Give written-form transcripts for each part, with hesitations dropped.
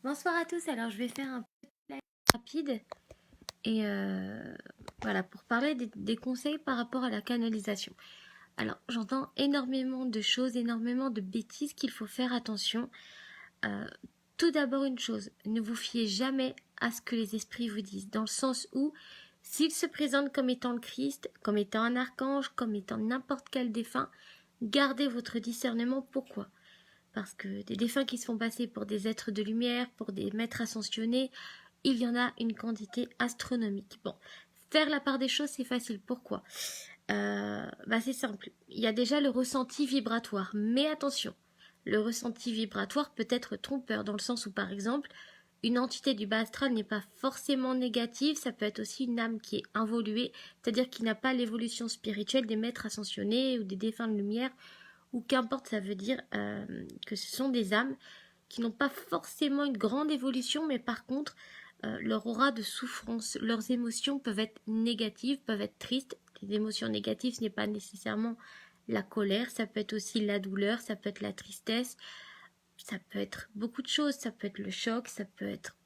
Bonsoir à tous, alors je vais faire un petit live rapide et voilà pour parler des conseils par rapport à la canalisation. Alors j'entends énormément de choses, énormément de bêtises qu'il faut faire attention. Euh, Tout d'abord une chose, ne vous fiez jamais à ce que les esprits vous disent, dans le sens où s'ils se présentent comme étant le Christ, comme étant un archange, comme étant n'importe quel défunt, gardez votre discernement. Pourquoi ? Parce que des défunts qui se font passer pour des êtres de lumière, pour des maîtres ascensionnés, il y en a une quantité astronomique. Bon, faire la part des choses, c'est facile. Pourquoi ? C'est simple. Il y a déjà le ressenti vibratoire. Mais attention, le ressenti vibratoire peut être trompeur, dans le sens où, par exemple, une entité du bas astral n'est pas forcément négative, ça peut être aussi une âme qui est involuée, c'est-à-dire qui n'a pas l'évolution spirituelle des maîtres ascensionnés ou des défunts de lumière, ou qu'importe, ça veut dire que ce sont des âmes qui n'ont pas forcément une grande évolution, mais par contre, leur aura de souffrance, leurs émotions peuvent être négatives, peuvent être tristes. Les émotions négatives, ce n'est pas nécessairement la colère, ça peut être aussi la douleur, ça peut être la tristesse, ça peut être beaucoup de choses, ça peut être le choc, ça peut être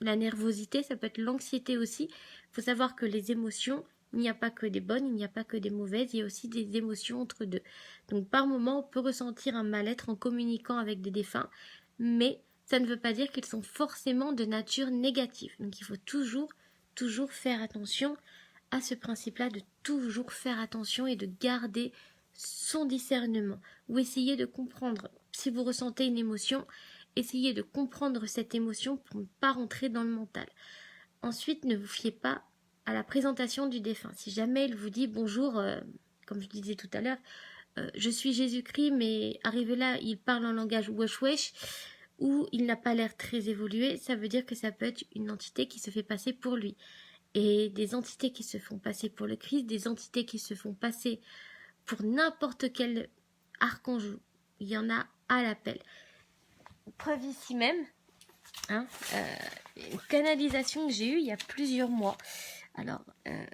la nervosité, ça peut être l'anxiété aussi. Il faut savoir que les émotions, il n'y a pas que des bonnes, il n'y a pas que des mauvaises, il y a aussi des émotions entre deux. Donc par moment, on peut ressentir un mal-être en communiquant avec des défunts, mais ça ne veut pas dire qu'ils sont forcément de nature négative. Donc il faut toujours faire attention à ce principe-là, de toujours faire attention et de garder son discernement, ou essayer de comprendre. Si vous ressentez une émotion, essayez de comprendre cette émotion pour ne pas rentrer dans le mental. Ensuite, ne vous fiez pas à la présentation du défunt. Si jamais il vous dit bonjour, comme je disais tout à l'heure, je suis Jésus-Christ, mais arrivé là, il parle en langage wesh wesh, ou il n'a pas l'air très évolué, ça veut dire que ça peut être une entité qui se fait passer pour lui. Et des entités qui se font passer pour le Christ, des entités qui se font passer pour n'importe quel archange, il y en a à l'appel. Preuve ici même, hein, une canalisation que j'ai eue il y a plusieurs mois. Alors,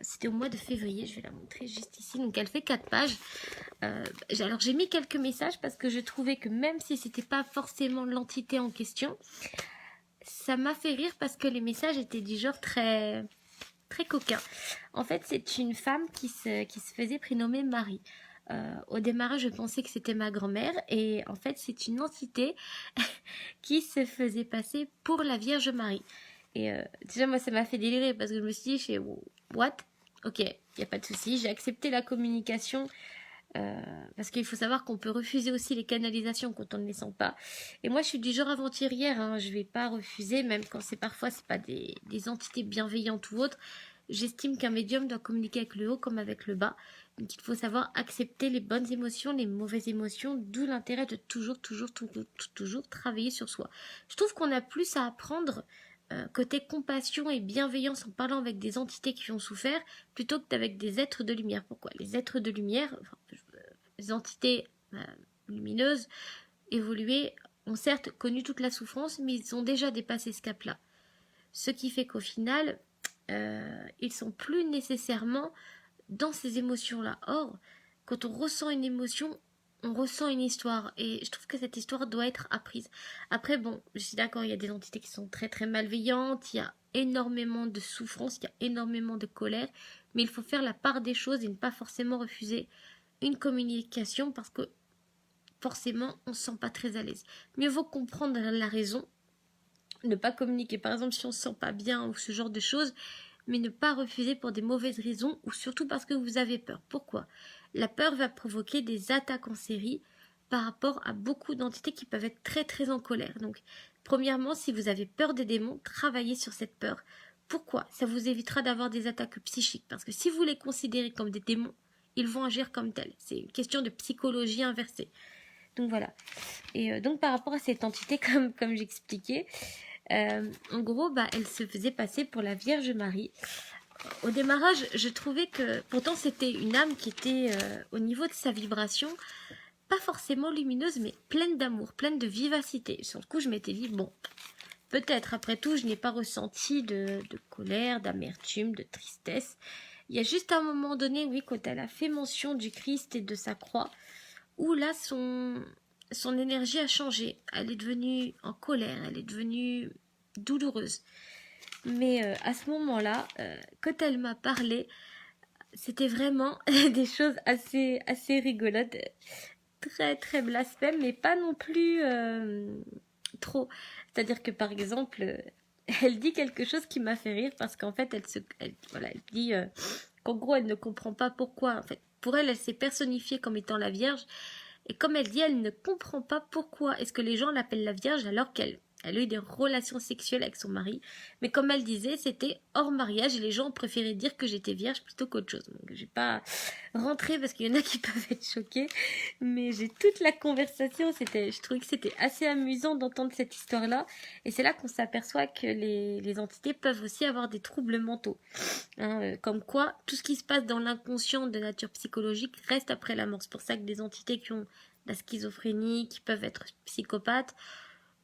c'était au mois de février, je vais la montrer juste ici. Donc, elle fait 4 pages. Alors, j'ai mis quelques messages parce que je trouvais que même si c'était pas forcément l'entité en question, ça m'a fait rire parce que les messages étaient du genre très, très coquins. En fait, c'est une femme qui se faisait prénommer Marie. Au démarrage, je pensais que c'était ma grand-mère et en fait, c'est une entité qui se faisait passer pour la Vierge Marie. Et déjà, moi, ça m'a fait délirer parce que je me suis dit, what? Ok, il n'y a pas de souci, j'ai accepté la communication. Parce qu'il faut savoir qu'on peut refuser aussi les canalisations quand on ne les sent pas. Et moi, je suis du genre aventurière, hein, je vais pas refuser, même quand c'est pas des entités bienveillantes ou autres. J'estime qu'un médium doit communiquer avec le haut comme avec le bas. Donc il faut savoir accepter les bonnes émotions, les mauvaises émotions, d'où l'intérêt de toujours travailler sur soi. Je trouve qu'on a plus à apprendre côté compassion et bienveillance en parlant avec des entités qui ont souffert plutôt qu'avec des êtres de lumière. Pourquoi ? Les êtres de lumière, les entités lumineuses évoluées ont certes connu toute la souffrance, mais ils ont déjà dépassé ce cap-là. Ce qui fait qu'au final, ils sont plus nécessairement dans ces émotions-là. Or, quand on ressent une émotion, on ressent une histoire. Et je trouve que cette histoire doit être apprise. Après, bon, je suis d'accord, il y a des entités qui sont très très malveillantes, il y a énormément de souffrance, il y a énormément de colère, mais il faut faire la part des choses et ne pas forcément refuser une communication parce que forcément, on ne se sent pas très à l'aise. Mieux vaut comprendre la raison, ne pas communiquer. Par exemple, si on ne se sent pas bien ou ce genre de choses, mais ne pas refuser pour des mauvaises raisons ou surtout parce que vous avez peur. Pourquoi ? La peur va provoquer des attaques en série par rapport à beaucoup d'entités qui peuvent être très très en colère. Donc, premièrement, si vous avez peur des démons, travaillez sur cette peur. Pourquoi ? Ça vous évitera d'avoir des attaques psychiques. Parce que si vous les considérez comme des démons, ils vont agir comme tels. C'est une question de psychologie inversée. Donc voilà. Et donc par rapport à cette entité, comme j'expliquais, en gros, elle se faisait passer pour la Vierge Marie. Au démarrage, je trouvais que pourtant c'était une âme qui était au niveau de sa vibration pas forcément lumineuse, mais pleine d'amour, pleine de vivacité. Sur le coup, je m'étais dit, bon, peut-être, après tout, je n'ai pas ressenti de colère, d'amertume, de tristesse. Il y a juste un moment donné, oui, quand elle a fait mention du Christ et de sa croix, où là, son énergie a changé. Elle est devenue en colère, elle est devenue douloureuse. Mais à ce moment-là, quand elle m'a parlé, c'était vraiment des choses assez rigolotes, très très blasphèmes, mais pas non plus trop. C'est-à-dire que par exemple, elle dit quelque chose qui m'a fait rire parce qu'en fait, elle dit qu'en gros, elle ne comprend pas pourquoi. En fait, pour elle, elle s'est personnifiée comme étant la Vierge. Et comme elle dit, elle ne comprend pas pourquoi est-ce que les gens l'appellent la Vierge alors qu'elle a eu des relations sexuelles avec son mari. Mais comme elle disait, c'était hors mariage et les gens préféraient dire que j'étais vierge plutôt qu'autre chose. Donc je vais pas rentrer parce qu'il y en a qui peuvent être choqués. Mais j'ai toute la conversation. Je trouvais que c'était assez amusant d'entendre cette histoire-là. Et c'est là qu'on s'aperçoit que les entités peuvent aussi avoir des troubles mentaux. Hein, comme quoi, tout ce qui se passe dans l'inconscient de nature psychologique reste après la mort. C'est pour ça que des entités qui ont la schizophrénie, qui peuvent être psychopathes,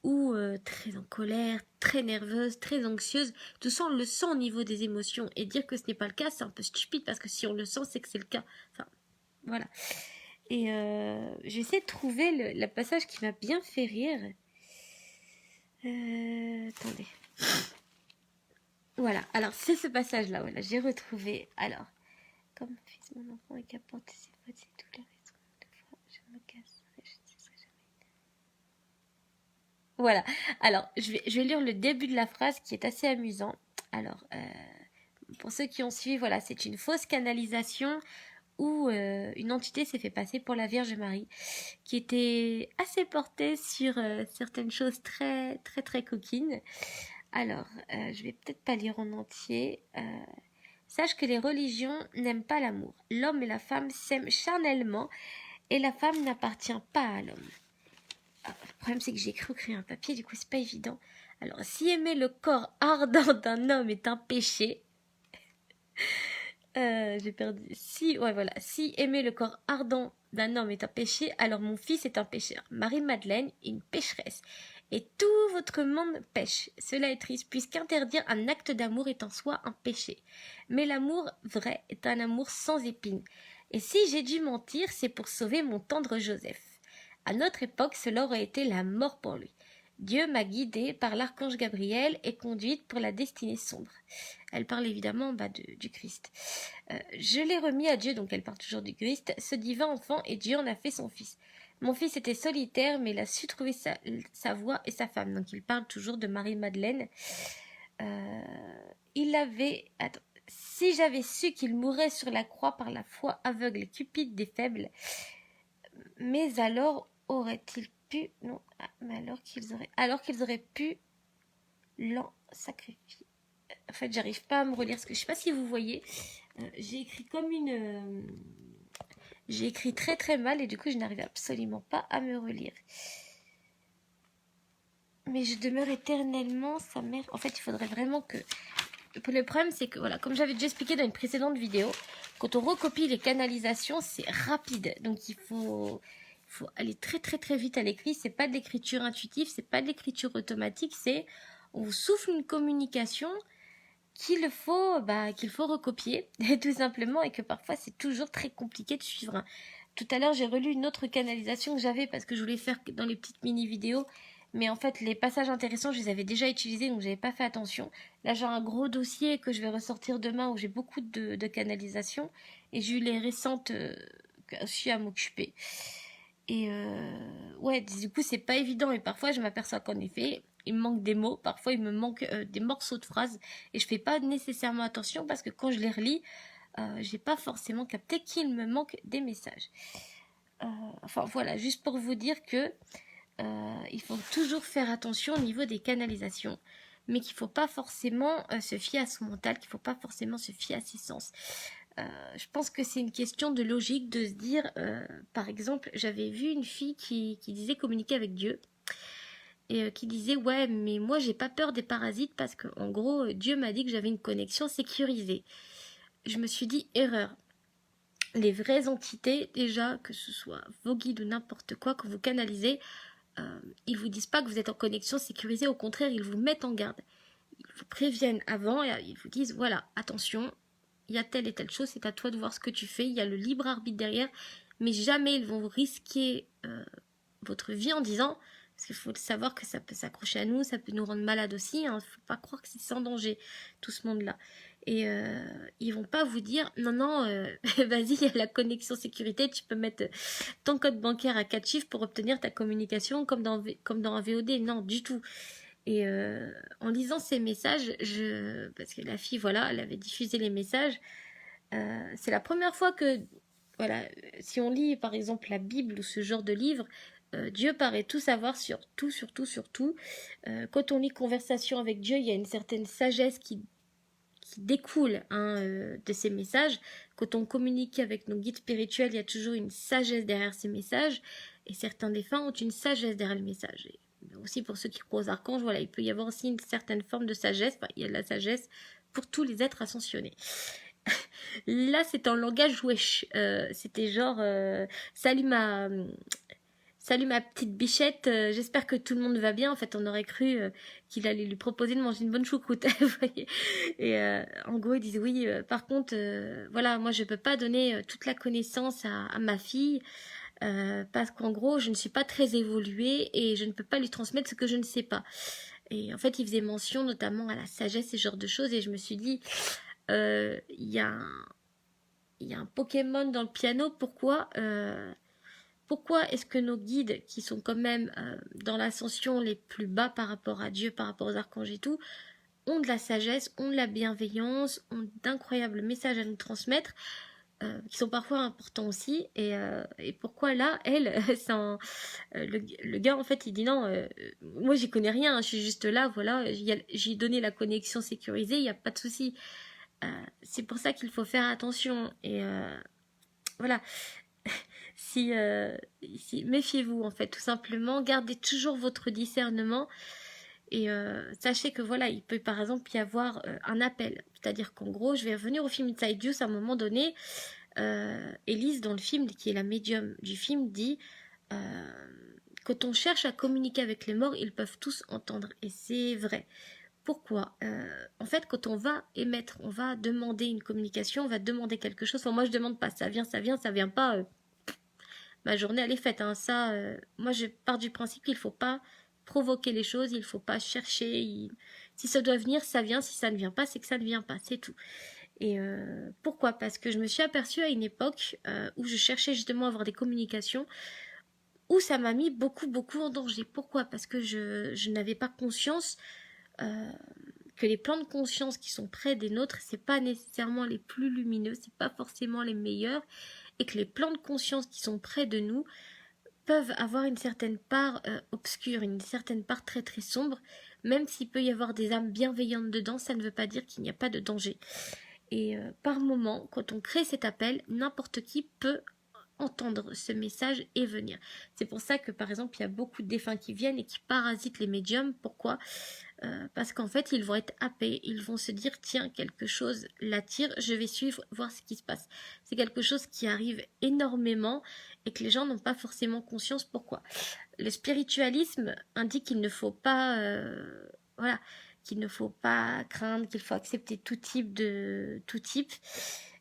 ou très en colère, très nerveuse, très anxieuse. Tout ça, on le sent au niveau des émotions. Et dire que ce n'est pas le cas, c'est un peu stupide, parce que si on le sent, c'est que c'est le cas. Enfin, voilà. Et j'essaie de trouver le passage qui m'a bien fait rire. Attendez. Voilà, alors c'est ce passage-là, voilà, j'ai retrouvé. Alors, comme fils, mon enfant, et qu'apporte ses fautes, c'est toute la raison. De fois, je me casse, je ne cesserai jamais. Voilà, alors je vais lire le début de la phrase qui est assez amusant. Alors, pour ceux qui ont suivi, voilà, c'est une fausse canalisation où une entité s'est fait passer pour la Vierge Marie, qui était assez portée sur certaines choses très, très, très coquines. Alors, je vais peut-être pas lire en entier. Sache que les religions n'aiment pas l'amour. L'homme et la femme s'aiment charnellement et la femme n'appartient pas à l'homme. Le problème, c'est que j'ai cru créer un papier, du coup, c'est pas évident. Alors, si aimer le corps ardent d'un homme est un péché, j'ai perdu. Si aimer le corps ardent d'un homme est un péché, alors mon fils est un pécheur. Marie-Madeleine est une pécheresse. Et tout votre monde pêche. Cela est triste, puisqu'interdire un acte d'amour est en soi un péché. Mais l'amour vrai est un amour sans épines. Et si j'ai dû mentir, c'est pour sauver mon tendre Joseph. À notre époque, cela aurait été la mort pour lui. Dieu m'a guidée par l'archange Gabriel et conduite pour la destinée sombre. Elle parle évidemment du Christ. Je l'ai remis à Dieu, donc elle parle toujours du Christ, ce divin enfant, et Dieu en a fait son fils. Mon fils était solitaire, mais il a su trouver sa voie et sa femme. Donc il parle toujours de Marie-Madeleine. Si j'avais su qu'il mourrait sur la croix par la foi aveugle et cupide des faibles, mais alors aurait-il pu... Non, mais alors qu'ils auraient pu l'en sacrifier. En fait, j'arrive pas à me relire, parce que je sais pas si vous voyez, j'ai écrit comme une... J'ai écrit très très mal et du coup je n'arrive absolument pas à me relire. Mais je demeure éternellement sa mère. En fait, il faudrait vraiment que... Le problème, c'est que, voilà, comme j'avais déjà expliqué dans une précédente vidéo, quand on recopie les canalisations, c'est rapide. Donc il faut aller très très très vite à l'écrit. C'est pas de l'écriture intuitive, c'est pas de l'écriture automatique, c'est on vous souffle une communication qu'il faut recopier, tout simplement, et que parfois c'est toujours très compliqué de suivre. Tout à l'heure, j'ai relu une autre canalisation que j'avais parce que je voulais faire dans les petites mini-vidéos, mais en fait, les passages intéressants, je les avais déjà utilisés, donc j'avais pas fait attention. Là, j'ai un gros dossier que je vais ressortir demain où j'ai beaucoup de canalisations, et j'ai eu les récentes aussi à m'occuper. Et ouais, du coup, c'est pas évident, et parfois, je m'aperçois qu'en effet, il me manque des mots, parfois il me manque des morceaux de phrases, et je fais pas nécessairement attention parce que quand je les relis, j'ai pas forcément capté qu'il me manque des messages. Enfin voilà, juste pour vous dire que il faut toujours faire attention au niveau des canalisations, mais qu'il faut pas forcément se fier à son mental, qu'il faut pas forcément se fier à ses sens. Je pense que c'est une question de logique de se dire, par exemple, j'avais vu une fille qui disait communiquer avec Dieu, et qui disait ouais mais moi j'ai pas peur des parasites parce que en gros Dieu m'a dit que j'avais une connexion sécurisée. Je me suis dit erreur. Les vraies entités, déjà que ce soit vos guides ou n'importe quoi que vous canalisez, ils vous disent pas que vous êtes en connexion sécurisée, au contraire ils vous mettent en garde, ils vous préviennent avant et ils vous disent voilà attention, il y a telle et telle chose, c'est à toi de voir ce que tu fais, il y a le libre arbitre derrière, mais jamais ils vont risquer votre vie en disant, parce qu'il faut savoir que ça peut s'accrocher à nous, ça peut nous rendre malades aussi, il ne faut pas croire que c'est sans danger, tout ce monde-là. Et ils vont pas vous dire, non, non, vas-y, il y a la connexion sécurité, tu peux mettre ton code bancaire à 4 chiffres pour obtenir ta communication comme dans un VOD. Non, du tout. Et en lisant ces messages, parce que la fille, voilà, elle avait diffusé les messages, c'est la première fois que, voilà, si on lit par exemple la Bible ou ce genre de livre, Dieu paraît tout savoir sur tout, sur tout, sur tout. Quand on lit Conversation avec Dieu, il y a une certaine sagesse qui découle de ces messages. Quand on communique avec nos guides spirituels, il y a toujours une sagesse derrière ces messages. Et certains défunts ont une sagesse derrière le message. Et aussi pour ceux qui croient aux archanges, voilà, il peut y avoir aussi une certaine forme de sagesse. Enfin, il y a de la sagesse pour tous les êtres ascensionnés. Là, c'est en langage wesh. C'était genre salut ma petite bichette, j'espère que tout le monde va bien. En fait, on aurait cru qu'il allait lui proposer de manger une bonne choucroute. Vous voyez. Et en gros, ils disent oui, par contre, voilà, moi je peux pas donner toute la connaissance à ma fille. Parce qu'en gros, je ne suis pas très évoluée et je ne peux pas lui transmettre ce que je ne sais pas. Et en fait, il faisait mention notamment à la sagesse et ce genre de choses. Et je me suis dit, il y a un Pokémon dans le piano. Pourquoi est-ce que nos guides, qui sont quand même dans l'ascension les plus bas par rapport à Dieu, par rapport aux archanges et tout, ont de la sagesse, ont de la bienveillance, ont d'incroyables messages à nous transmettre, qui sont parfois importants aussi. Et pourquoi là, elle, le gars, en fait, il dit non, moi j'y connais rien, je suis juste là, voilà, j'ai donné la connexion sécurisée, il n'y a pas de souci. C'est pour ça qu'il faut faire attention. Et voilà. Si méfiez-vous en fait, tout simplement, gardez toujours votre discernement et sachez que voilà, il peut par exemple y avoir un appel, c'est-à-dire qu'en gros, je vais revenir au film Inside Youth, à un moment donné, Elise dans le film, qui est la médium du film, dit quand on cherche à communiquer avec les morts, ils peuvent tous entendre, et c'est vrai. Pourquoi en fait, quand on va émettre, on va demander une communication, on va demander quelque chose. Enfin, moi, je demande pas, ça vient, ça vient pas. Ma journée, elle est faite. Hein. Ça, moi, je pars du principe qu'il ne faut pas provoquer les choses, il ne faut pas chercher. Si ça doit venir, ça vient. Si ça ne vient pas, c'est que ça ne vient pas. C'est tout. Et pourquoi? Parce que je me suis aperçue à une époque où je cherchais justement à avoir des communications où ça m'a mis beaucoup, beaucoup en danger. Pourquoi? Parce que je n'avais pas conscience que les plans de conscience qui sont près des nôtres, c'est pas nécessairement les plus lumineux, c'est pas forcément les meilleurs, et que les plans de conscience qui sont près de nous peuvent avoir une certaine part obscure, une certaine part très très sombre, même s'il peut y avoir des âmes bienveillantes dedans, ça ne veut pas dire qu'il n'y a pas de danger. Et par moment, quand on crée cet appel, n'importe qui peut entendre ce message et venir. C'est pour ça que par exemple il y a beaucoup de défunts qui viennent et qui parasitent les médiums. Pourquoi? Parce qu'en fait ils vont être happés, ils vont se dire tiens, quelque chose l'attire, je vais suivre, voir ce qui se passe. C'est quelque chose qui arrive énormément et que les gens n'ont pas forcément conscience. Pourquoi? Le spiritualisme indique qu'il ne faut pas voilà, qu'il ne faut pas craindre, qu'il faut accepter tout type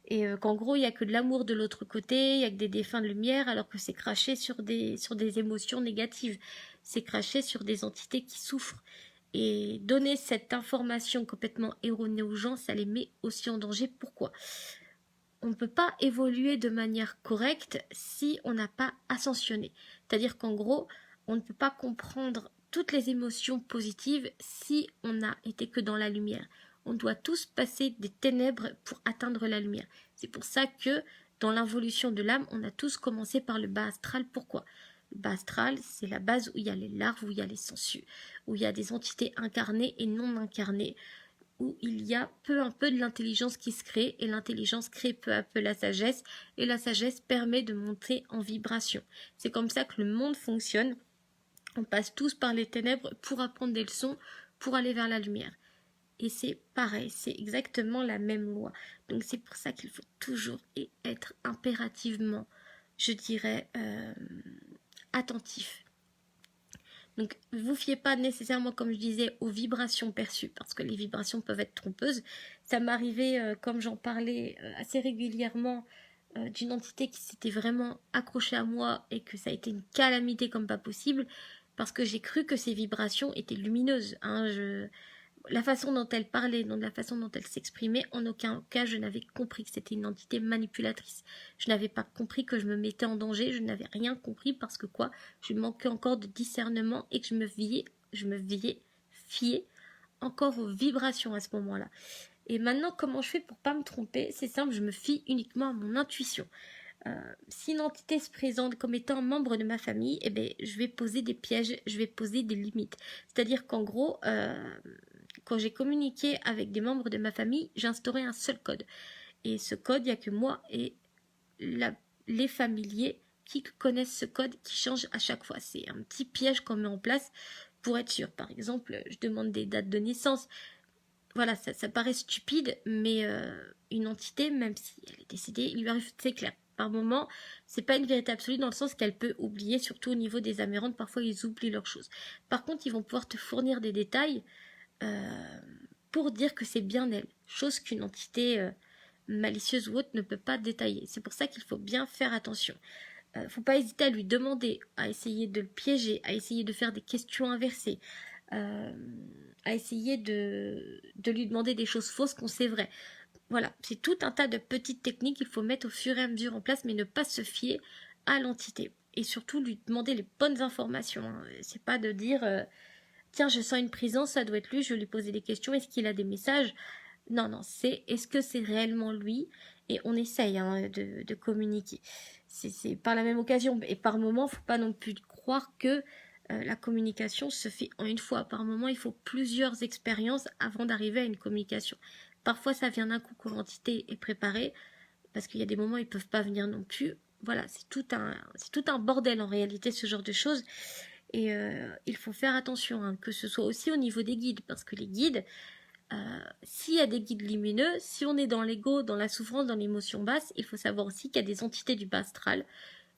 et qu'en gros il n'y a que de l'amour de l'autre côté, il n'y a que des défunts de lumière, alors que c'est craché sur des émotions négatives, c'est craché sur des entités qui souffrent. Et donner cette information complètement erronée aux gens, ça les met aussi en danger. Pourquoi? On ne peut pas évoluer de manière correcte si on n'a pas ascensionné. C'est-à-dire qu'en gros, on ne peut pas comprendre toutes les émotions positives si on n'a été que dans la lumière. On doit tous passer des ténèbres pour atteindre la lumière. C'est pour ça que dans l'involution de l'âme, on a tous commencé par le bas astral. Pourquoi? Le bas astral, c'est la base où il y a les larves, où il y a les sangsues, où il y a des entités incarnées et non incarnées, où il y a peu à peu de l'intelligence qui se crée, et l'intelligence crée peu à peu la sagesse, et la sagesse permet de monter en vibration. C'est comme ça que le monde fonctionne. On passe tous par les ténèbres pour apprendre des leçons, pour aller vers la lumière. Et c'est pareil, c'est exactement la même loi. Donc c'est pour ça qu'il faut toujours être impérativement, je dirais, attentif. Donc vous fiez pas nécessairement, comme je disais, aux vibrations perçues, parce que les vibrations peuvent être trompeuses. Ça m'arrivait, comme j'en parlais assez régulièrement, d'une entité qui s'était vraiment accrochée à moi et que ça a été une calamité comme pas possible, parce que j'ai cru que ces vibrations étaient lumineuses. Hein, la façon dont elle parlait, la façon dont elle s'exprimait, en aucun cas je n'avais compris que c'était une entité manipulatrice. Je n'avais pas compris que je me mettais en danger, je n'avais rien compris parce que quoi, je manquais encore de discernement et que je me fiais encore aux vibrations à ce moment-là. Et maintenant, comment je fais pour pas me tromper? C'est simple, je me fie uniquement à mon intuition. Si une entité se présente comme étant membre de ma famille, eh ben, je vais poser des pièges, je vais poser des limites. C'est-à-dire qu'en gros, quand j'ai communiqué avec des membres de ma famille, j'ai instauré un seul code. Et ce code, il n'y a que moi et les familiers qui connaissent ce code qui change à chaque fois. C'est un petit piège qu'on met en place pour être sûr. Par exemple, je demande des dates de naissance. Voilà, ça paraît stupide, mais une entité, même si elle est décédée, il lui arrive, c'est clair. Par moment, c'est pas une vérité absolue dans le sens qu'elle peut oublier, surtout au niveau des amérantes, parfois ils oublient leurs choses. Par contre, ils vont pouvoir te fournir des détails pour dire que c'est bien elle, chose qu'une entité malicieuse ou autre ne peut pas détailler. C'est pour ça qu'il faut bien faire attention. Faut pas hésiter à lui demander, à essayer de le piéger, à essayer de faire des questions inversées, à essayer de lui demander des choses fausses qu'on sait vraies. Voilà, c'est tout un tas de petites techniques qu'il faut mettre au fur et à mesure en place, mais ne pas se fier à l'entité. Et surtout lui demander les bonnes informations. Hein. C'est pas de dire tiens, je sens une présence, ça doit être lui, je vais lui poser des questions, est-ce qu'il a des messages? Non, c'est est-ce que c'est réellement lui? Et on essaye hein, de communiquer. C'est par la même occasion. Et par moment, il ne faut pas non plus croire que la communication se fait en une fois. Par moment, il faut plusieurs expériences avant d'arriver à une communication. Parfois, ça vient d'un coup quand l'entité est préparée, parce qu'il y a des moments où ils ne peuvent pas venir non plus. Voilà, c'est tout un bordel en réalité, ce genre de choses. Et il faut faire attention, hein, que ce soit aussi au niveau des guides, parce que les guides, s'il y a des guides lumineux, si on est dans l'ego, dans la souffrance, dans l'émotion basse, il faut savoir aussi qu'il y a des entités du bas astral,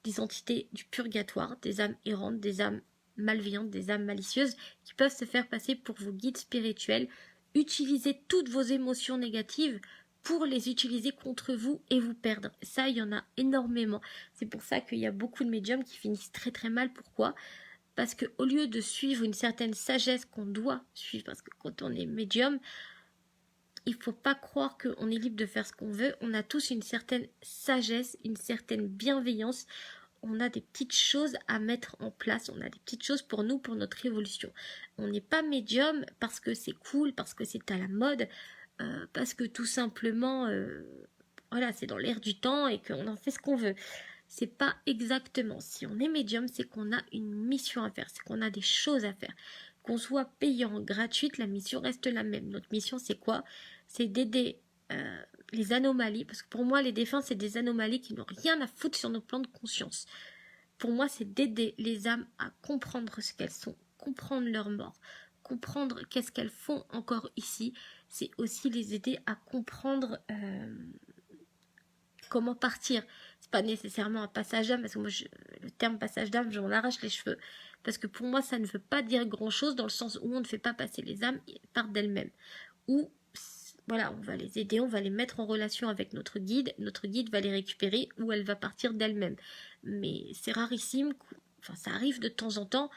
des entités du purgatoire, des âmes errantes, des âmes malveillantes, des âmes malicieuses, qui peuvent se faire passer pour vos guides spirituels. Utilisez toutes vos émotions négatives pour les utiliser contre vous et vous perdre. Ça, il y en a énormément. C'est pour ça qu'il y a beaucoup de médiums qui finissent très très mal. Pourquoi ? Parce qu'au lieu de suivre une certaine sagesse qu'on doit suivre, parce que quand on est médium, il ne faut pas croire qu'on est libre de faire ce qu'on veut. On a tous une certaine sagesse, une certaine bienveillance. On a des petites choses à mettre en place. On a des petites choses pour nous, pour notre évolution. On n'est pas médium parce que c'est cool, parce que c'est à la mode, parce que tout simplement, voilà, c'est dans l'air du temps et qu'on en fait ce qu'on veut. C'est pas exactement. Si on est médium, c'est qu'on a une mission à faire, c'est qu'on a des choses à faire. Qu'on soit payant, gratuite, la mission reste la même. Notre mission, c'est quoi? C'est d'aider les anomalies, parce que pour moi, les défunts, c'est des anomalies qui n'ont rien à foutre sur nos plans de conscience. Pour moi, c'est d'aider les âmes à comprendre ce qu'elles sont, comprendre leur mort, comprendre qu'est-ce qu'elles font encore ici. C'est aussi les aider à comprendre comment partir. C'est pas nécessairement un passage d'âme, parce que moi, le terme passage d'âme, j'en arrache les cheveux. Parce que pour moi, ça ne veut pas dire grand-chose dans le sens où on ne fait pas passer les âmes, elles partent d'elles-mêmes. Ou, voilà, on va les aider, on va les mettre en relation avec notre guide va les récupérer, ou elle va partir d'elle-même. Mais c'est rarissime, enfin ça arrive de temps en temps,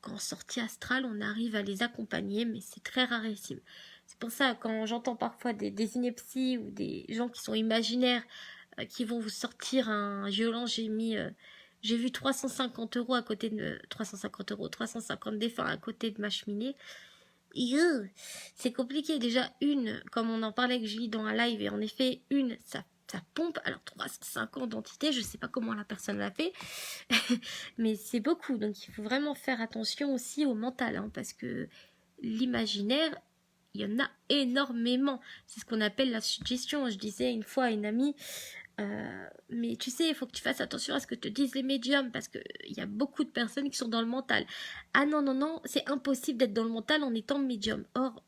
qu'en sortie astrale, on arrive à les accompagner, mais c'est très rarissime. C'est pour ça, quand j'entends parfois des inepties ou des gens qui sont imaginaires, qui vont vous sortir un violent, j'ai vu 350 € à côté de 350 défunts à côté de ma cheminée. C'est compliqué. Déjà, comme on en parlait avec Julie dans un live, et en effet, ça pompe. Alors, 350 entités, je ne sais pas comment la personne l'a fait, mais c'est beaucoup. Donc, il faut vraiment faire attention aussi au mental, hein, parce que l'imaginaire, il y en a énormément. C'est ce qu'on appelle la suggestion. Je disais une fois à une amie, mais tu sais, il faut que tu fasses attention à ce que te disent les médiums, parce qu'il y a beaucoup de personnes qui sont dans le mental. Ah non, c'est impossible d'être dans le mental en étant médium. Or,